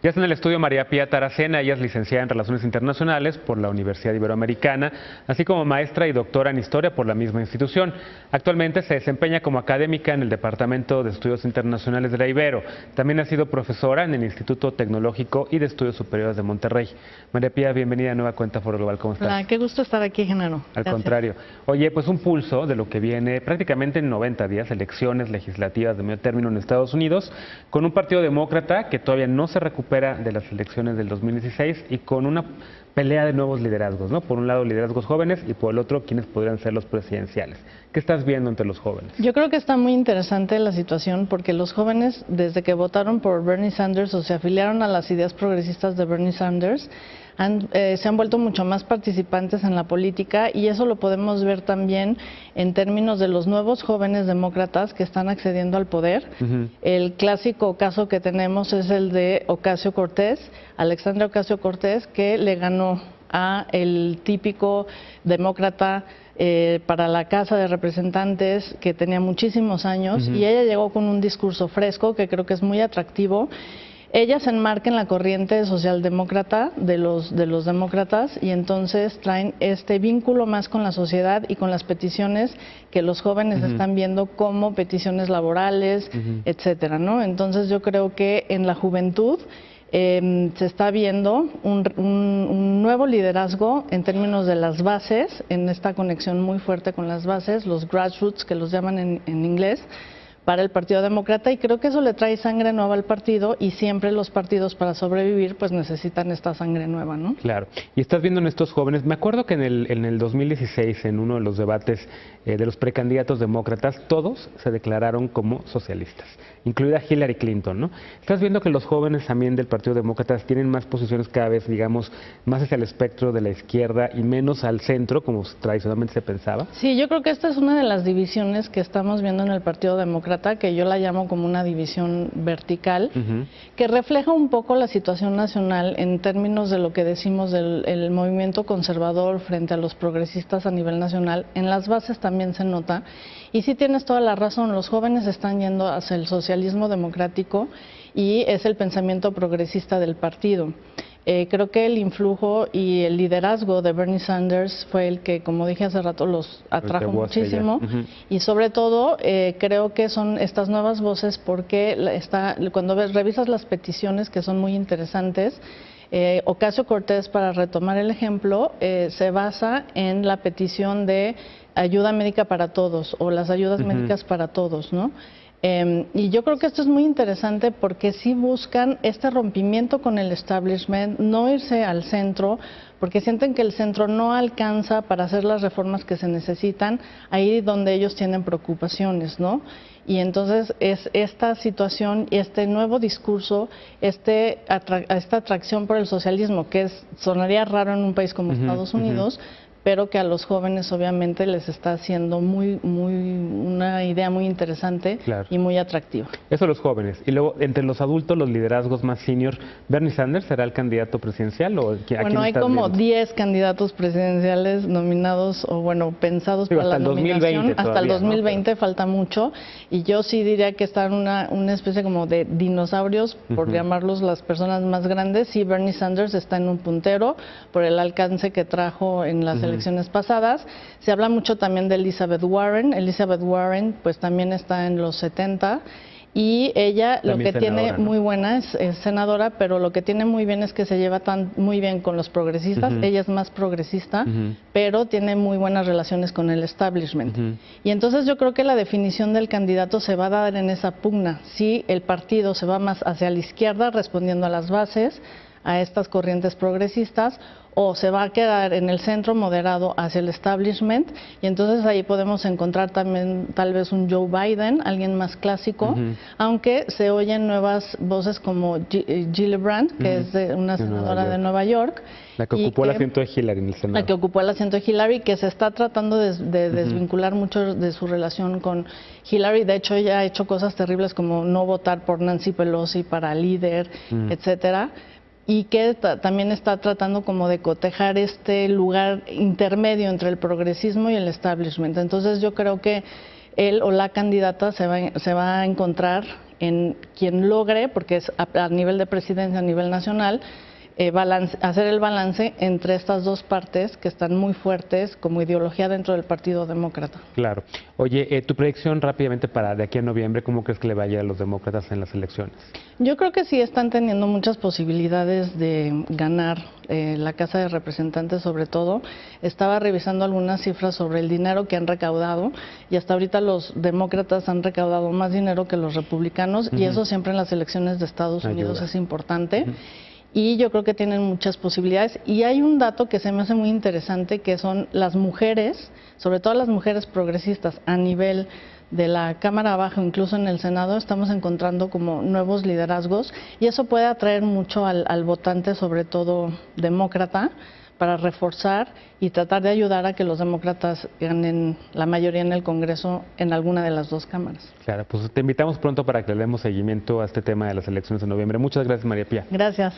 Ya está en el estudio María Pía Taracena. Ella es licenciada en Relaciones Internacionales por la Universidad Iberoamericana, así como maestra y doctora en Historia por la misma institución. Actualmente se desempeña como académica en el Departamento de Estudios Internacionales de la Ibero. También ha sido profesora en el Instituto Tecnológico y de Estudios Superiores de Monterrey. María Pía, bienvenida a Nueva Cuenta Foro Global. ¿Cómo estás? Hola, qué gusto estar aquí, Genaro. Al contrario. Oye, pues un pulso de lo que viene prácticamente en 90 días, elecciones legislativas de medio término en Estados Unidos, con un partido demócrata que todavía no se recupera de las elecciones del 2016 y con una pelea de nuevos liderazgos, ¿no? Por un lado liderazgos jóvenes y por el otro quienes podrían ser los presidenciales. ¿Qué estás viendo entre los jóvenes? Yo creo que está muy interesante la situación porque los jóvenes, desde que votaron por Bernie Sanders o se afiliaron a las ideas progresistas de Bernie Sanders, se han vuelto mucho más participantes en la política, y eso lo podemos ver también en términos de los nuevos jóvenes demócratas que están accediendo al poder. El clásico caso que tenemos es el de Ocasio-Cortez, Alexandria Ocasio-Cortez, que le ganó a el típico demócrata para la Casa de Representantes, que tenía muchísimos años, y ella llegó con un discurso fresco que creo que es muy atractivo. Ella se enmarca en la corriente socialdemócrata de los demócratas, y entonces traen este vínculo más con la sociedad y con las peticiones que los jóvenes están viendo como peticiones laborales, etcétera, ¿no? Entonces yo creo que en la juventud se está viendo un nuevo liderazgo en términos de las bases, en esta conexión muy fuerte con las bases, los grassroots que los llaman en inglés, para el Partido Demócrata, y creo que eso le trae sangre nueva al partido, y siempre los partidos para sobrevivir pues necesitan esta sangre nueva, ¿no? Claro. Y estás viendo en estos jóvenes, me acuerdo que en el 2016, en uno de los debates de los precandidatos demócratas, todos se declararon como socialistas, incluida Hillary Clinton, ¿no? Estás viendo que los jóvenes también del Partido Demócrata tienen más posiciones cada vez, digamos, más hacia el espectro de la izquierda y menos al centro, como tradicionalmente se pensaba. Sí, yo creo que esta es una de las divisiones que estamos viendo en el Partido Demócrata, que yo la llamo como una división vertical, que refleja un poco la situación nacional en términos de lo que decimos del movimiento conservador frente a los progresistas a nivel nacional. En las bases también se nota, y sí tienes toda la razón, los jóvenes están yendo hacia el socialismo democrático y es el pensamiento progresista del partido. Creo que el influjo y el liderazgo de Bernie Sanders fue el que, como dije hace rato, los atrajo muchísimo, y sobre todo creo que son estas nuevas voces, porque cuando revisas las peticiones, que son muy interesantes, Ocasio-Cortez, para retomar el ejemplo, se basa en la petición de ayuda médica para todos, o las ayudas médicas para todos, ¿no? Y yo creo que esto es muy interesante porque sí buscan este rompimiento con el establishment, no irse al centro, porque sienten que el centro no alcanza para hacer las reformas que se necesitan ahí donde ellos tienen preocupaciones, ¿no? Y entonces es esta situación y este nuevo discurso, esta atracción por el socialismo, que sonaría raro en un país como Estados Unidos, pero que a los jóvenes obviamente les está haciendo una idea muy interesante, claro, y muy atractiva. Eso los jóvenes. Y luego, entre los adultos, los liderazgos más senior, ¿Bernie Sanders será el candidato presidencial? ¿O bueno, hay como 10 candidatos presidenciales nominados, o bueno, pensados para la nominación. Hasta el 2020 ¿no? Falta mucho, y yo sí diría que están una especie como de dinosaurios, por llamarlos las personas más grandes. Sí, Bernie Sanders está en un puntero por el alcance que trajo en las elecciones pasadas. Se habla mucho también de Elizabeth Warren. Elizabeth Warren pues también está en los 70, y ella también lo que tiene muy buena es senadora, pero lo que tiene muy bien es que se lleva muy bien con los progresistas. Ella es más progresista, pero tiene muy buenas relaciones con el establishment. Y entonces yo creo que la definición del candidato se va a dar en esa pugna, si el partido se va más hacia la izquierda respondiendo a las bases, a estas corrientes progresistas, o se va a quedar en el centro moderado hacia el establishment, y entonces ahí podemos encontrar también tal vez un Joe Biden, alguien más clásico, aunque se oyen nuevas voces como Gillibrand, que es una senadora de Nueva York. La que ocupó el asiento de Hillary en el Senado. La que ocupó el asiento de Hillary, que se está tratando de desvincular mucho de su relación con Hillary. De hecho, ella ha hecho cosas terribles como no votar por Nancy Pelosi para líder, etcétera. Y que también está tratando como de cotejar este lugar intermedio entre el progresismo y el establishment. Entonces yo creo que él o la candidata se va a encontrar en quien logre, porque es a nivel de presidencia, a nivel nacional, hacer el balance entre estas dos partes que están muy fuertes como ideología dentro del Partido Demócrata. Claro. Oye, tu predicción rápidamente para de aquí a noviembre, ¿cómo crees que le vaya a los demócratas en las elecciones? Yo creo que sí están teniendo muchas posibilidades de ganar la Casa de Representantes, sobre todo. Estaba revisando algunas cifras sobre el dinero que han recaudado y hasta ahorita los demócratas han recaudado más dinero que los republicanos y eso siempre en las elecciones de Estados Unidos es importante. Y yo creo que tienen muchas posibilidades. Y hay un dato que se me hace muy interesante, que son las mujeres, sobre todo las mujeres progresistas, a nivel de la Cámara Baja, incluso en el Senado, estamos encontrando como nuevos liderazgos y eso puede atraer mucho al votante, sobre todo demócrata, para reforzar y tratar de ayudar a que los demócratas ganen la mayoría en el Congreso en alguna de las dos cámaras. Claro, pues te invitamos pronto para que le demos seguimiento a este tema de las elecciones de noviembre. Muchas gracias, María Pía. Gracias.